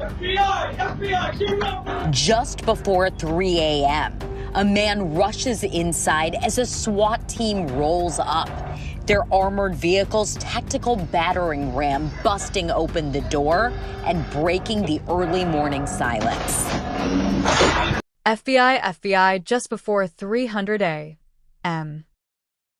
FBI! FBI! Give it up! Just before 3 a.m., a man rushes inside as a SWAT team rolls up. Their armored vehicle's tactical battering ram busting open the door and breaking the early morning silence. FBI, just before 300 a.m.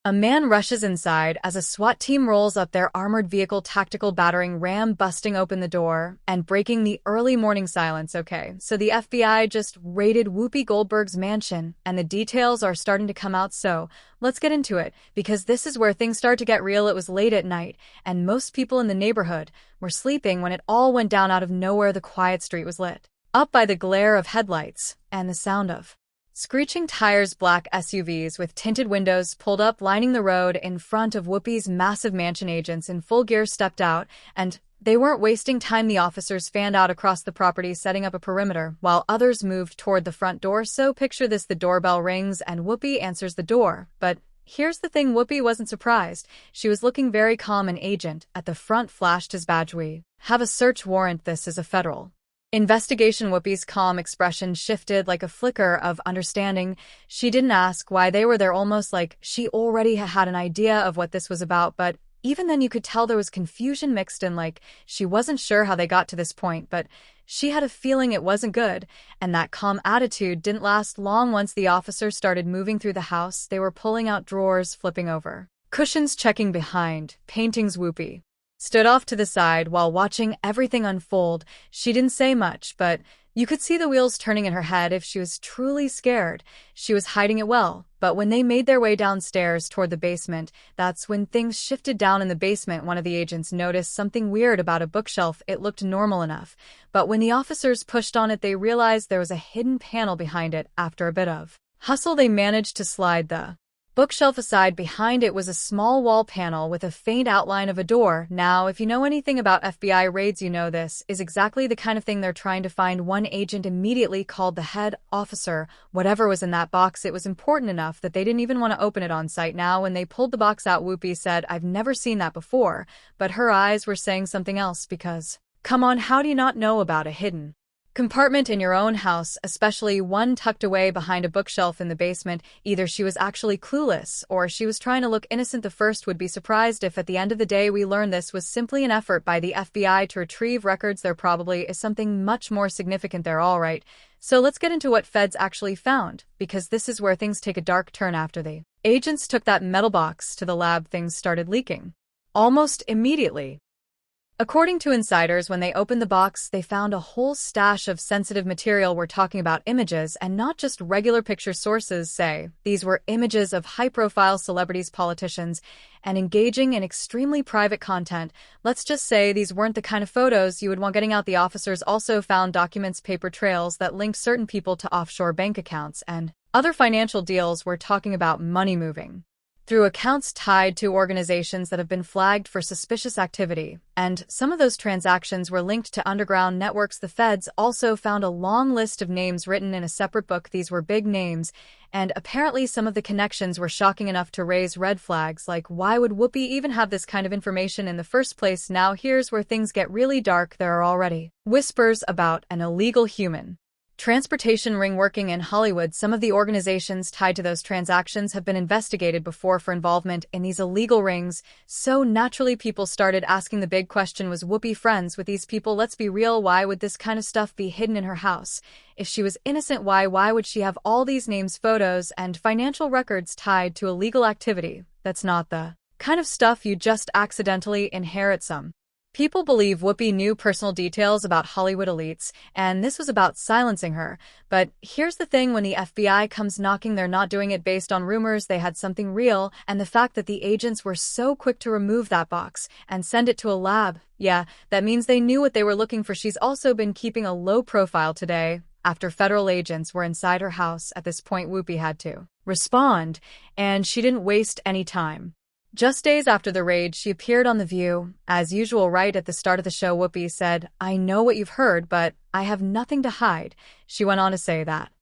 A man rushes inside as a SWAT team rolls up their armored vehicle tactical battering ram busting open the door and breaking the early morning silence. Okay, so the FBI just raided Whoopi Goldberg's mansion and the details are starting to come out, so let's get into it because this is where things start to get real. It was late at night and most people in the neighborhood were sleeping when it all went down. Out of nowhere, the quiet street was lit up by the glare of headlights and the sound of screeching tires. Black SUVs with tinted windows pulled up, lining the road in front of Whoopi's massive mansion. Agents in full gear stepped out, and they weren't wasting time. The officers fanned out across the property, setting up a perimeter, while others moved toward the front door. So picture this, the doorbell rings and Whoopi answers the door. But here's the thing, Whoopi wasn't surprised. She was looking very calm. An agent at the front flashed his badge. "We have a search warrant. This is a federal investigation." Whoopi's calm expression shifted like a flicker of understanding. She didn't ask why they were there, almost like she already had an idea of what this was about, but even then you could tell there was confusion mixed in, like she wasn't sure how they got to this point, but she had a feeling it wasn't good. And that calm attitude didn't last long. Once the officers started moving through the house, they were pulling out drawers, flipping over cushions, checking behind paintings. Whoopi stood off to the side while watching everything unfold. She didn't say much, but you could see the wheels turning in her head. If she was truly scared, she was hiding it well. But when they made their way downstairs toward the basement, that's when things shifted. Down in the basement, one of the agents noticed something weird about a bookshelf. It looked normal enough, but when the officers pushed on it, they realized there was a hidden panel behind it. After a bit of hustle, they managed to slide the bookshelf aside. Behind it was a small wall panel with a faint outline of a door. Now, if you know anything about FBI raids, you know this is exactly the kind of thing they're trying to find. One agent immediately called the head officer. Whatever was in that box, it was important enough that they didn't even want to open it on site. Now, when they pulled the box out, Whoopi said, "I've never seen that before," but her eyes were saying something else because, come on, how do you not know about a hidden compartment in your own house, especially one tucked away behind a bookshelf in the basement? Either she was actually clueless or she was trying to look innocent. The first would be surprised if at the end of the day we learn this was simply an effort by the FBI to retrieve records. There probably is something much more significant there. All right, so let's get into what feds actually found, because this is where things take a dark turn. After the agents took that metal box to the lab, things started leaking almost immediately. According to insiders, when they opened the box, they found a whole stash of sensitive material. We're talking about images, and not just regular picture. Sources say these were images of high-profile celebrities, politicians, and engaging in extremely private content. Let's just say these weren't the kind of photos you would want getting out. The officers also found documents, paper trails that linked certain people to offshore bank accounts and other financial deals. We're talking about money moving through accounts tied to organizations that have been flagged for suspicious activity, and some of those transactions were linked to underground networks. The feds also found a long list of names written in a separate book. These were big names, and apparently some of the connections were shocking enough to raise red flags, like why would Whoopi even have this kind of information in the first place? Now here's where things get really dark. There are already whispers about an illegal human transportation ring working in Hollywood. Some of the organizations tied to those transactions have been investigated before for involvement in these illegal rings. So naturally, people started asking the big question, was Whoopi friends with these people? Let's be real, why would this kind of stuff be hidden in her house? If she was innocent, why would she have all these names, photos, and financial records tied to illegal activity? That's not the kind of stuff you just accidentally inherit. Some people believe Whoopi knew personal details about Hollywood elites, and this was about silencing her. But here's the thing, when the FBI comes knocking, they're not doing it based on rumors. They had something real, and the fact that the agents were so quick to remove that box and send it to a lab, yeah, that means they knew what they were looking for. She's also been keeping a low profile today. After federal agents were inside her house at this point, Whoopi had to respond, and she didn't waste any time. Just days after the raid, she appeared on The View. As usual, right at the start of the show, Whoopi said, "I know what you've heard, but I have nothing to hide." She went on to say that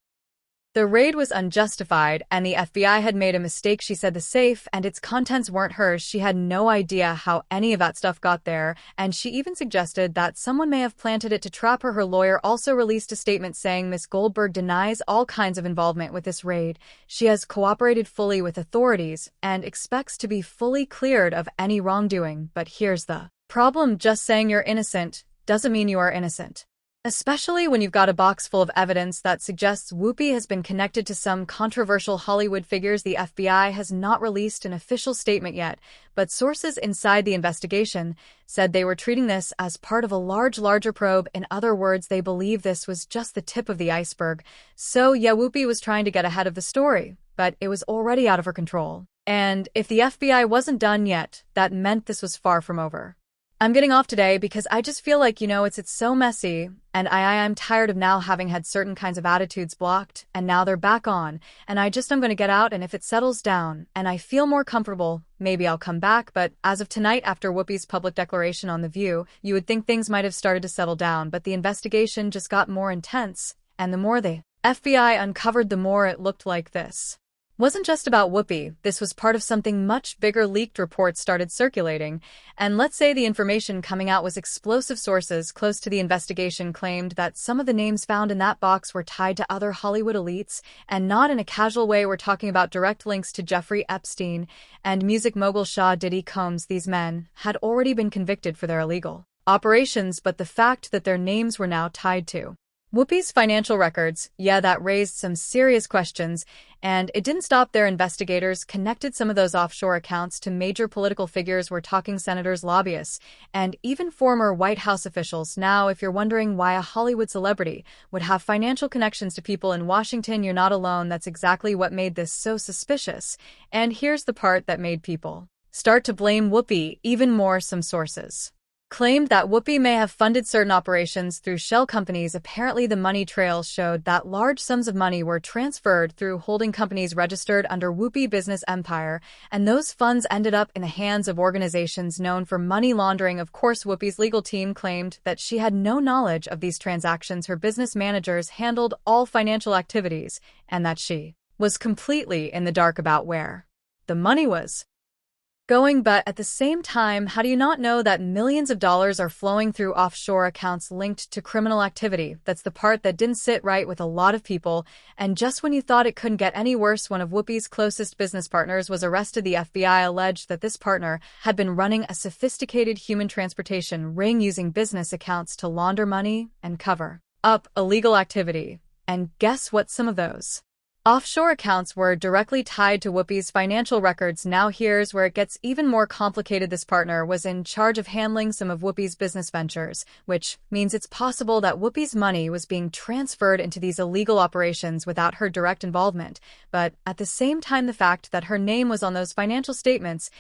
The raid was unjustified, and the FBI had made a mistake. She said the safe and its contents weren't hers. She had no idea how any of that stuff got there, and she even suggested that someone may have planted it to trap her. Her lawyer also released a statement saying Ms. Goldberg denies all kinds of involvement with this raid. She has cooperated fully with authorities and expects to be fully cleared of any wrongdoing. But here's the problem: just saying you're innocent doesn't mean you are innocent. Especially when you've got a box full of evidence that suggests Whoopi has been connected to some controversial Hollywood figures. The FBI has not released an official statement yet, but sources inside the investigation said they were treating this as part of a larger probe. In other words, they believe this was just the tip of the iceberg. So yeah, Whoopi was trying to get ahead of the story, but it was already out of her control. And if the FBI wasn't done yet, that meant this was far from over. I'm getting off today because I just feel like, it's so messy, and I'm tired of now having had certain kinds of attitudes blocked, and now they're back on, and I'm going to get out, and if it settles down, and I feel more comfortable, maybe I'll come back. But as of tonight, after Whoopi's public declaration on The View, you would think things might have started to settle down, but the investigation just got more intense, and the more the FBI uncovered, the more it looked like this wasn't just about Whoopi. This was part of something much bigger. Leaked reports started circulating, and let's say the information coming out was explosive. Sources close to the investigation claimed that some of the names found in that box were tied to other Hollywood elites, and not in a casual way. We're talking about direct links to Jeffrey Epstein and music mogul Shah Diddy Combs. These men had already been convicted for their illegal operations, but the fact that their names were now tied to Whoopi's financial records, that raised some serious questions, and it didn't stop there. Investigators connected some of those offshore accounts to major political figures. We're talking senators, lobbyists, and even former White House officials. Now, if you're wondering why a Hollywood celebrity would have financial connections to people in Washington, you're not alone. That's exactly what made this so suspicious. And here's the part that made people start to blame Whoopi even more. Some sources claimed that Whoopi may have funded certain operations through shell companies. Apparently, the money trails showed that large sums of money were transferred through holding companies registered under Whoopi business empire, and those funds ended up in the hands of organizations known for money laundering. Of course, Whoopi's legal team claimed that she had no knowledge of these transactions. Her business managers handled all financial activities, and that she was completely in the dark about where the money was going. But at the same time, how do you not know that millions of dollars are flowing through offshore accounts linked to criminal activity? That's the part that didn't sit right with a lot of people. And just when you thought it couldn't get any worse, one of Whoopi's closest business partners was arrested. The FBI alleged that this partner had been running a sophisticated human transportation ring using business accounts to launder money and cover up illegal activity. And guess what? Some of those offshore accounts were directly tied to Whoopi's financial records. Now here's where it gets even more complicated. This partner was in charge of handling some of Whoopi's business ventures, which means it's possible that Whoopi's money was being transferred into these illegal operations without her direct involvement. But at the same time, the fact that her name was on those financial statements,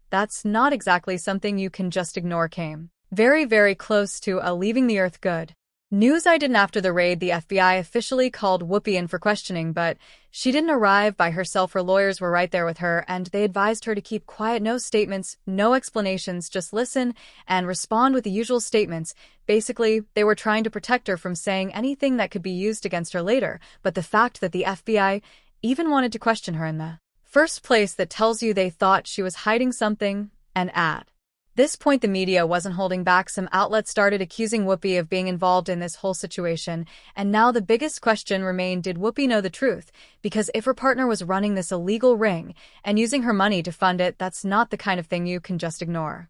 that's not exactly something you can just ignore. Came very close to a leaving the earth good news I didn't. After the raid, the FBI officially called Whoopi in for questioning, but she didn't arrive by herself. Her lawyers were right there with her, and they advised her to keep quiet. No statements, no explanations, just listen and respond with the usual statements. Basically, they were trying to protect her from saying anything that could be used against her later. But the fact that the FBI even wanted to question her in the first place, that tells you they thought she was hiding something. And at this point, the media wasn't holding back. Some outlets started accusing Whoopi of being involved in this whole situation. And now the biggest question remained, did Whoopi know the truth? Because if her partner was running this illegal ring and using her money to fund it, that's not the kind of thing you can just ignore.